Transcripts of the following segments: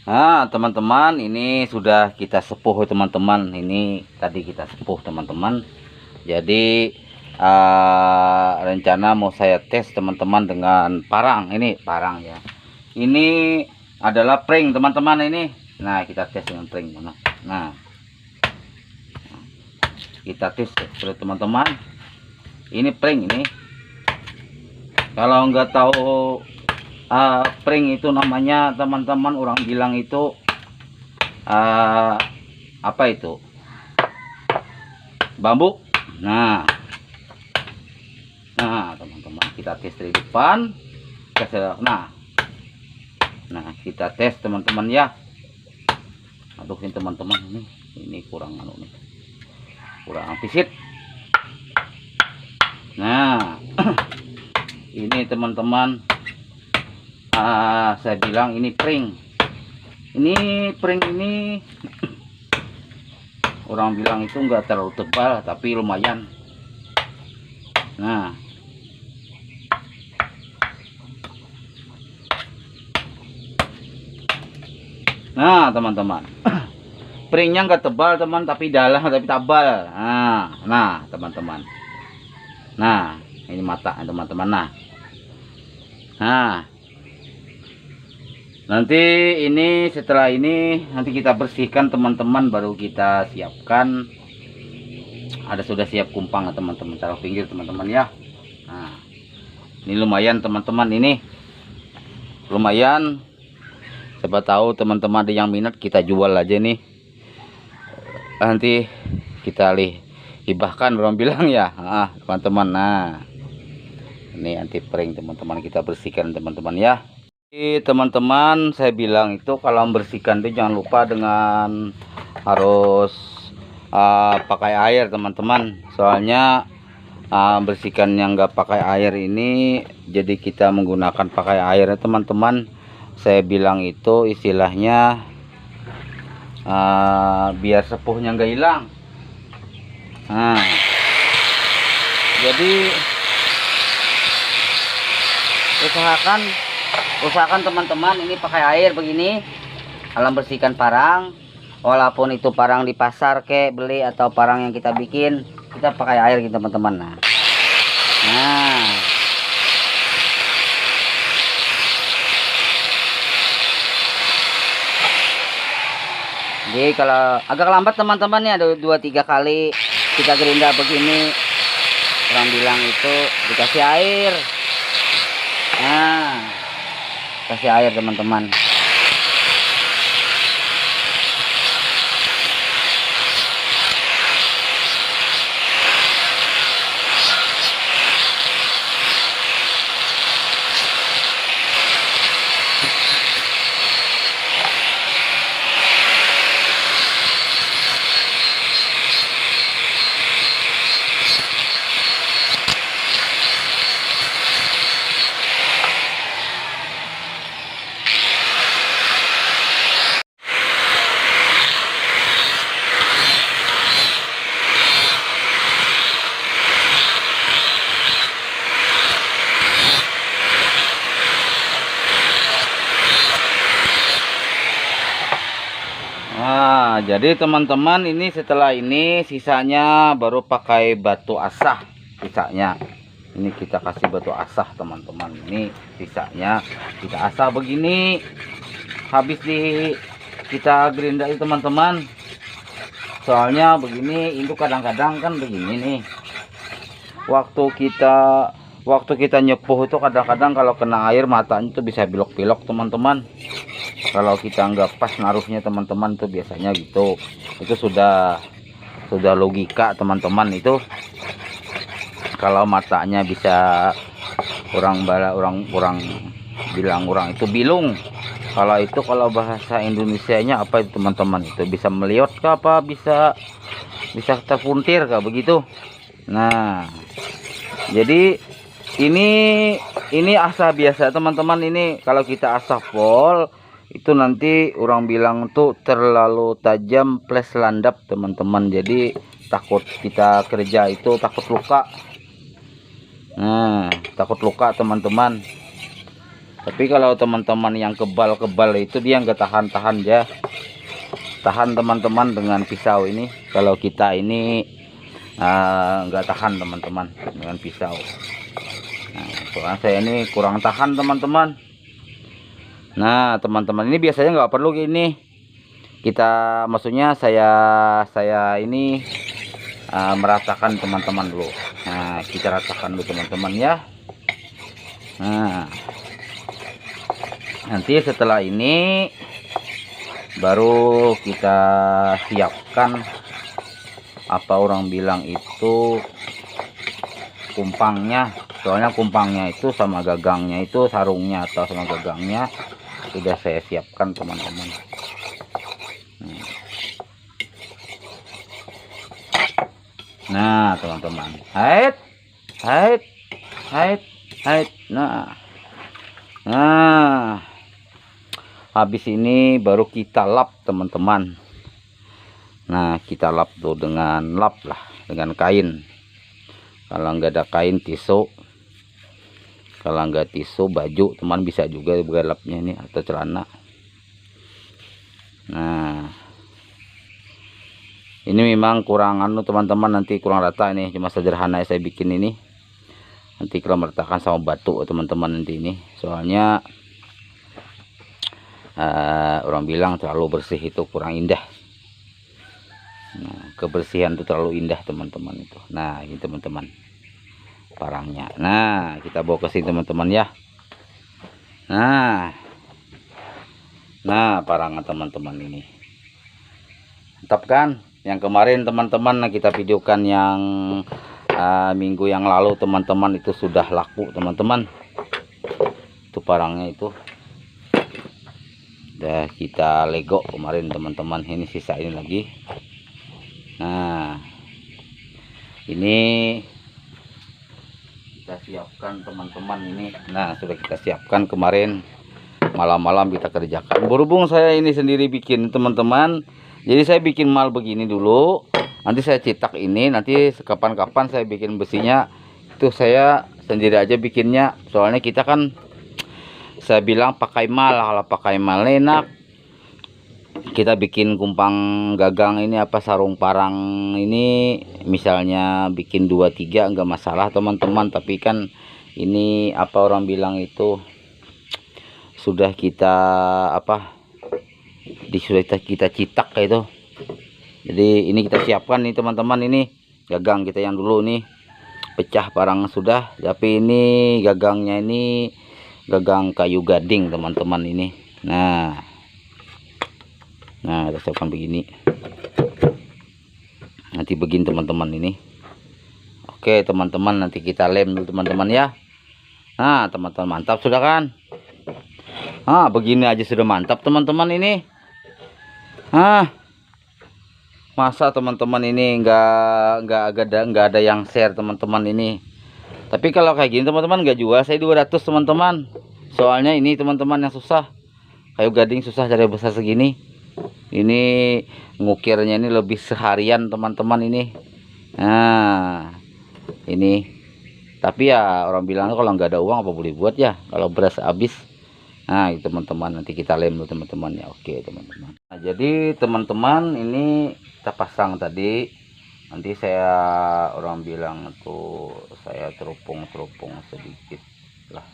Nah, teman-teman, ini sudah kita sepuh teman-teman. Ini tadi kita sepuh teman-teman. Jadi rencana mau saya tes teman-teman dengan parang. Ini parang ya. Ini adalah pring teman-teman ini. Nah, kita tes dengan pring. Nah, kita tes teman-teman. Ini pring ini. Kalau nggak tahu pring itu namanya teman-teman, orang bilang itu apa itu, bambu. Nah teman-teman, kita tes dari depan. Nah kita tes teman-teman ya. Aduh ini teman-teman, ini kurang nih, kurang visit. Nah ini teman-teman, saya bilang ini pring. Ini orang bilang itu enggak terlalu tebal tapi lumayan. Nah teman-teman, pringnya enggak tebal teman, tapi dalam tapi tabal. Nah teman-teman, nah ini mata teman-teman. Nah nanti ini setelah ini nanti kita bersihkan teman-teman, baru kita siapkan. Sudah siap kumpang teman-teman, taruh pinggir teman-teman ya. Nah ini lumayan teman-teman, ini lumayan. Siapa tahu teman-teman ada yang minat, kita jual aja nih. Nanti kita hibahkan orang bilang ya teman-teman. Nah ini anti pring teman-teman, kita bersihkan teman-teman ya. Teman-teman, saya bilang itu kalau membersihkan itu jangan lupa dengan harus pakai air teman-teman. Soalnya bersihkan yang nggak pakai air ini, jadi kita menggunakan pakai air teman-teman. Saya bilang itu istilahnya biar sepuhnya nggak hilang. Nah jadi usahakan teman-teman ini pakai air begini kalau bersihkan parang. Walaupun itu parang di pasar beli atau parang yang kita bikin, kita pakai air gitu teman-teman. Nah jadi kalau agak lambat teman-teman ya, 2-3 kali kita gerinda begini, orang bilang itu dikasih air. Nah kasih air teman-teman. Jadi teman-teman, ini setelah ini sisanya baru pakai batu asah. Sisanya ini kita kasih batu asah teman-teman. Ini sisanya kita asah begini. Habis kita gerinda itu teman-teman. Soalnya begini, itu kadang-kadang kan begini nih. Waktu kita nyepuh itu kadang-kadang kalau kena air matanya itu bisa belok-belok teman-teman. Kalau kita nggak pas naruhnya teman-teman tuh biasanya gitu. Itu sudah logika teman-teman itu. Kalau matanya bisa orang bilang orang itu bilung. Kalau bahasa Indonesianya apa itu teman-teman, itu bisa meliot kah, apa bisa terpuntir kah begitu. Nah jadi ini asah biasa teman-teman. Ini kalau kita asah pol itu nanti orang bilang tuh terlalu tajam plus landap teman-teman, jadi takut kita kerja itu takut luka. Nah takut luka teman-teman. Tapi kalau teman-teman yang kebal-kebal itu dia nggak tahan-tahan ya. Tahan teman-teman dengan pisau ini. Kalau kita ini nggak tahan teman-teman dengan pisau. Nah, soalnya saya ini kurang tahan teman-teman. Nah teman-teman ini biasanya nggak perlu gini. Kita maksudnya saya ini merasakan teman-teman dulu. Nah kita rasakan dulu teman-teman ya. Nah nanti setelah ini baru kita siapkan apa orang bilang itu kumpangnya. Soalnya kumpangnya itu sama gagangnya itu, sarungnya atau sama gagangnya sudah saya siapkan teman-teman. Nah teman-teman, hait. Nah habis ini baru kita lap teman-teman. Nah kita lap tuh dengan lap lah, dengan kain. Kalau nggak ada kain tisu, kalau nggak tisu baju teman bisa juga lapnya ini atau celana. Nah ini memang kurang teman-teman, nanti kurang rata ini, cuma sederhana saya bikin ini. Nanti kalau meratakan sama batu teman-teman nanti ini, soalnya orang bilang terlalu bersih itu kurang indah. Nah, kebersihan itu terlalu indah teman-teman itu. Nah ini teman-teman parangnya. Nah kita bawa ke sini teman-teman ya. Nah parangnya teman-teman ini mantap kan. Yang kemarin teman-teman kita videokan yang minggu yang lalu teman-teman itu sudah laku teman-teman. Itu parangnya itu udah kita lego kemarin teman-teman. Ini sisa ini lagi. Nah ini kita siapkan teman-teman ini. Nah sudah kita siapkan kemarin malam-malam kita kerjakan. Berhubung saya ini sendiri bikin teman-teman, jadi saya bikin mal begini dulu, nanti saya cetak ini, nanti kapan-kapan saya bikin besinya itu saya sendiri aja bikinnya. Soalnya kita kan saya bilang pakai mal, kalau pakai mal enak. Kita bikin kumpang gagang ini apa sarung parang ini misalnya bikin 2-3 enggak masalah teman-teman. Tapi kan ini apa orang bilang itu sudah kita sudah kita cetak kayak itu. Jadi ini kita siapkan nih teman-teman, ini gagang kita yang dulu nih pecah parang sudah, tapi ini gagangnya ini gagang kayu gading teman-teman ini. Nah kita siapkan begini, nanti begini teman-teman ini. Oke teman-teman, nanti kita lem dulu teman-teman ya. Nah teman-teman mantap sudah kan. Begini aja sudah mantap teman-teman ini. Masa teman-teman ini nggak ada yang share teman-teman ini. Tapi kalau kayak gini teman-teman nggak jual saya 200 teman-teman. Soalnya ini teman-teman yang susah, kayu gading susah cari besar segini. Ini ngukirnya ini lebih seharian teman-teman ini. Nah ini, tapi ya orang bilang kalau nggak ada uang apa boleh buat ya, kalau beras habis. Nah teman-teman nanti kita lem dulu teman-teman ya. Oke teman-teman. Nah jadi teman-teman ini kita pasang tadi, nanti saya orang bilang tuh saya terupung sedikit lah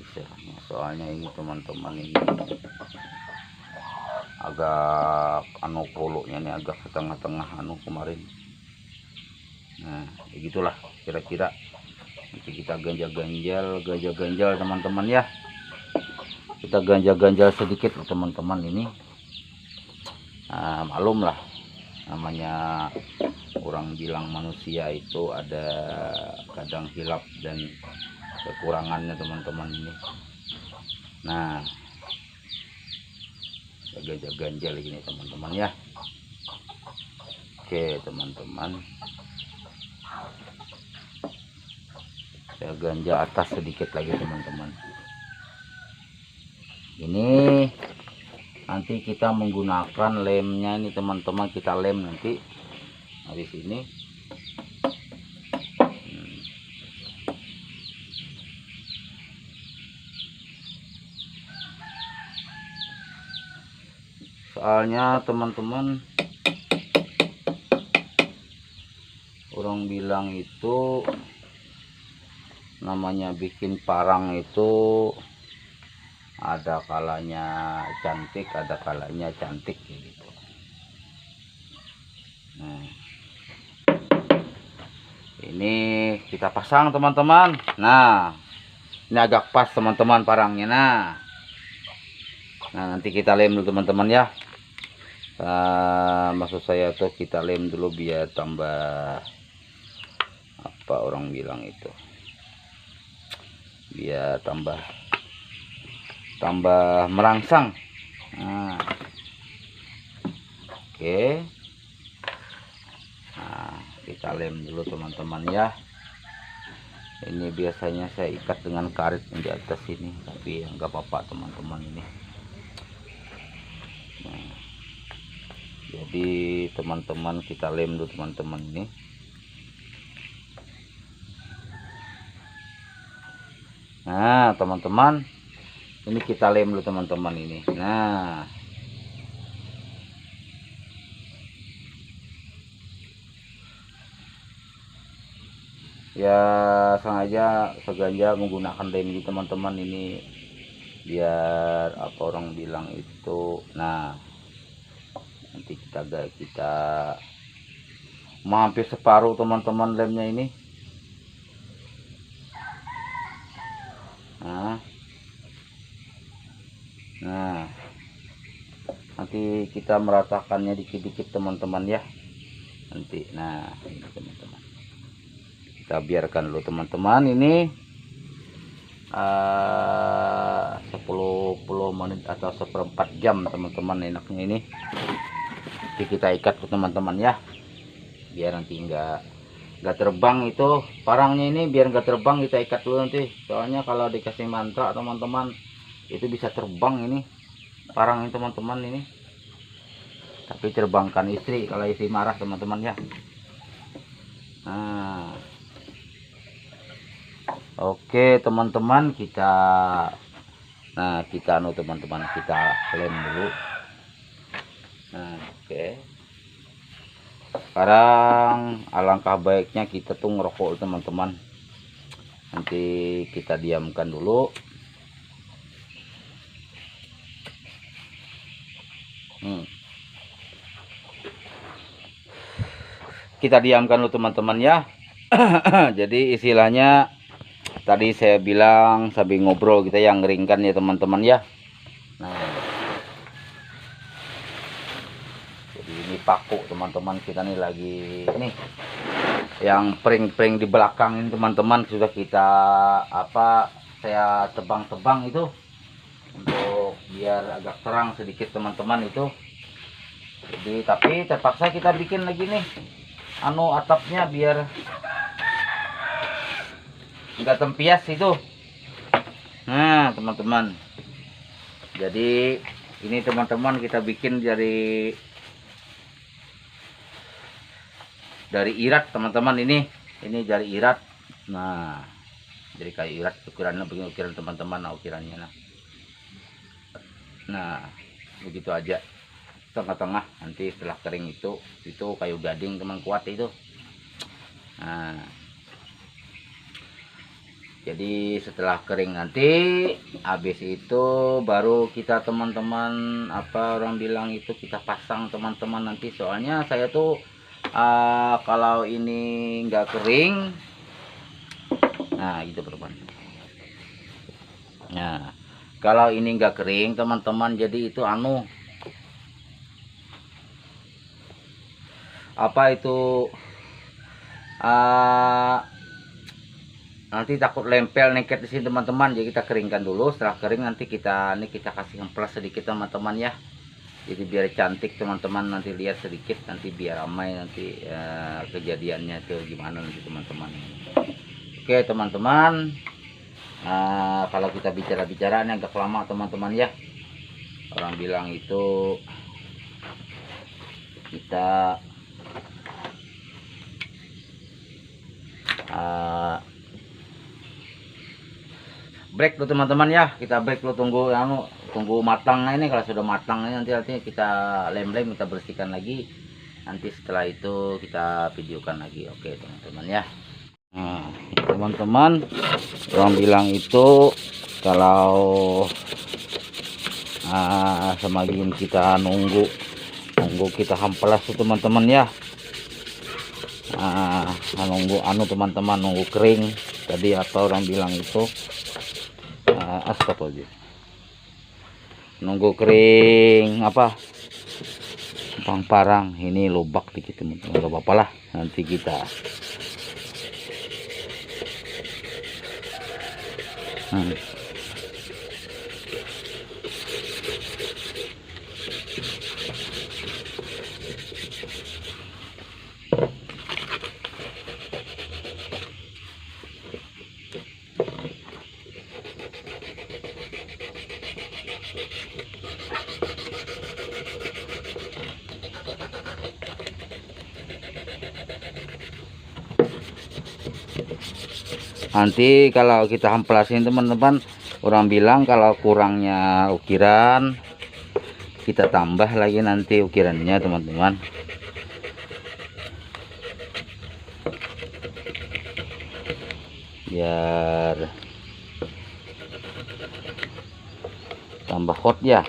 istilahnya. Soalnya ini teman-teman ini agak polonya ini agak ke tengah-tengah kemarin. Nah begitulah kira-kira. Nanti kita ganjal teman-teman ya. Kita ganjal sedikit teman-teman ini. Malum lah, namanya orang bilang manusia itu ada kadang hilap dan kekurangannya teman-teman ini. Nah ganjal gini teman-teman ya. Oke teman-teman, saya ganjal atas sedikit lagi teman-teman. Ini nanti kita menggunakan lemnya ini teman-teman, kita lem nanti di sini. Soalnya teman-teman, orang bilang itu namanya bikin parang itu ada kalanya cantik, ada kalanya cantik gitu. Nah, ini kita pasang teman-teman. Nah, ini agak pas teman-teman parangnya. Nah, nanti kita lem dulu teman-teman ya. Maksud saya tuh kita lem dulu biar tambah, apa orang bilang itu, biar tambah merangsang. Nah, oke. Nah, kita lem dulu teman-teman ya. Ini biasanya saya ikat dengan karet yang di atas ini, tapi ya nggak apa-apa teman-teman ini. Nah, jadi teman-teman kita lem dulu teman-teman ini. Nah teman-teman, ini kita lem dulu teman-teman ini. Nah, ya sengaja menggunakan lem ini teman-teman, ini biar apa orang bilang itu. Nah, nanti kita hampir separuh teman-teman lemnya ini. Nah, nanti kita meratakannya dikit-dikit teman-teman ya. Nanti, nah ini teman-teman, kita biarkan dulu teman-teman ini 10 menit atau seperempat jam teman-teman enaknya ini. Nanti kita ikat ke teman-teman ya, biar nanti nggak terbang itu parangnya ini, biar nggak terbang kita ikat dulu nanti. Soalnya kalau dikasih mantra teman-teman itu bisa terbang ini parang ini teman-teman ini. Tapi terbangkan istri kalau istri marah teman-teman ya. Nah, oke teman-teman, kita teman-teman kita lem dulu. Nah, oke. Sekarang alangkah baiknya kita tuh ngerokok teman-teman. Nanti kita diamkan dulu. Kita diamkan dulu teman-teman ya. Jadi istilahnya tadi saya bilang sambil ngobrol kita yang ngeringkan ya teman-teman ya. Nah, jadi ini paku teman-teman kita nih lagi ini yang pring-pring di belakang ini teman-teman, sudah kita saya tebang-tebang itu untuk biar agak terang sedikit teman-teman itu. Jadi tapi terpaksa kita bikin lagi nih atapnya biar enggak tempias itu. Nah teman-teman, jadi ini teman-teman kita bikin dari irat teman-teman, ini dari irat. Nah, jadi kayu irat, ukirannya begini, ukiran teman-teman, ukirannya nah begitu aja, tengah-tengah. Nanti setelah kering itu kayu gading teman, kuat itu. Nah, jadi setelah kering nanti habis itu baru kita teman-teman orang bilang itu kita pasang teman-teman nanti. Soalnya saya tuh kalau ini nggak kering, nah gitu teman. Nah, kalau ini nggak kering teman-teman, jadi itu nanti takut lempel nengket di sini teman-teman. Jadi kita keringkan dulu. Setelah kering nanti kita kasih hemplas sedikit teman-teman ya. Jadi biar cantik teman-teman, nanti lihat sedikit, nanti biar ramai nanti kejadiannya tuh gimana nanti teman-teman. Oke teman-teman, kalau kita bicara-bicara ini agak lama teman-teman ya. Orang bilang itu kita break dulu teman-teman ya. Kita break dulu, tunggu tunggu matang ini. Kalau sudah matang ini nanti kita lem-lem, kita bersihkan lagi. Nanti setelah itu kita videokan lagi. Oke teman-teman ya. Nah teman-teman, orang bilang itu kalau semakin kita nunggu kita hamplas tuh teman-teman ya. Nunggu teman-teman, nunggu kering tadi apa orang bilang itu, astagfirullah, nunggu kering apa parang ini lubak dikit teman-teman, gak apa-apa lah, nanti kita nanti kalau kita hamplasin teman-teman, orang bilang kalau kurangnya ukiran kita tambah lagi nanti ukirannya teman-teman. Biar tambah hot ya.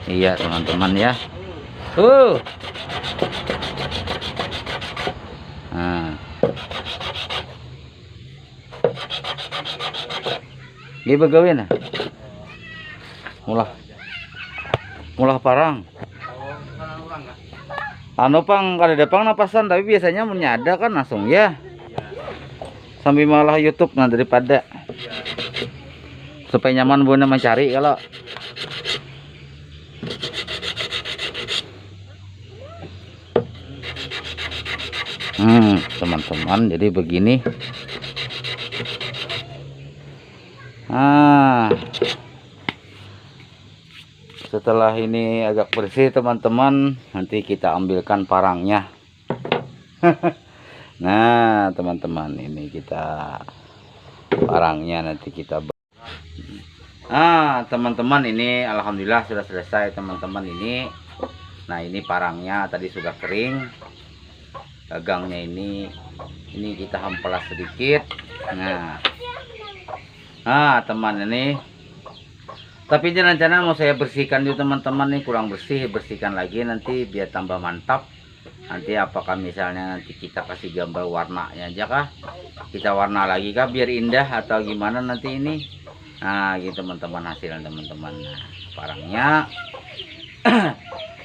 Iya teman-teman ya. Nah. Gini begawin nah. Mulah parang. Anu pang kada depang napasan, tapi biasanya menyada kan langsung ya. Sambil malah YouTube nah daripada. Supaya nyaman buat mencari kalau teman-teman, jadi begini. Setelah ini agak bersih teman-teman, nanti kita ambilkan parangnya. Nah teman-teman, ini kita parangnya nanti kita teman-teman, ini alhamdulillah sudah selesai teman-teman ini. Nah ini parangnya tadi sudah kering, gagangnya ini kita hamplas sedikit. Nah teman ini, tapi rencana mau saya bersihkan dulu teman-teman, nih kurang bersih, bersihkan lagi nanti biar tambah mantap. Nanti apakah misalnya nanti kita kasih gambar warnanya aja kah, kita warna lagi kah biar indah, atau gimana nanti ini. Nah gitu teman-teman hasilnya teman-teman. Nah parangnya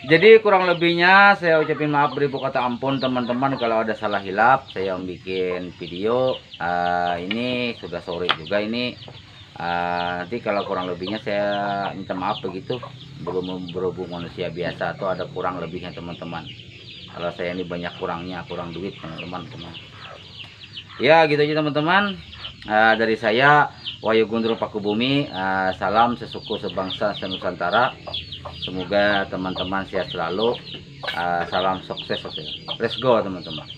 jadi kurang lebihnya saya ucapin maaf beribu kata ampun teman-teman kalau ada salah hilap. Saya bikin video ini sudah sore juga ini. Nanti kalau kurang lebihnya saya minta maaf begitu, berhubung manusia biasa atau ada kurang lebihnya teman-teman. Kalau saya ini banyak kurangnya, kurang duit teman-teman. Ya gitu aja teman-teman. Dari saya Wahyu Gundro Pakubumi, salam sesuku sebangsa senusantara. Semoga teman-teman sehat selalu. Salam sukses. Let's go teman-teman.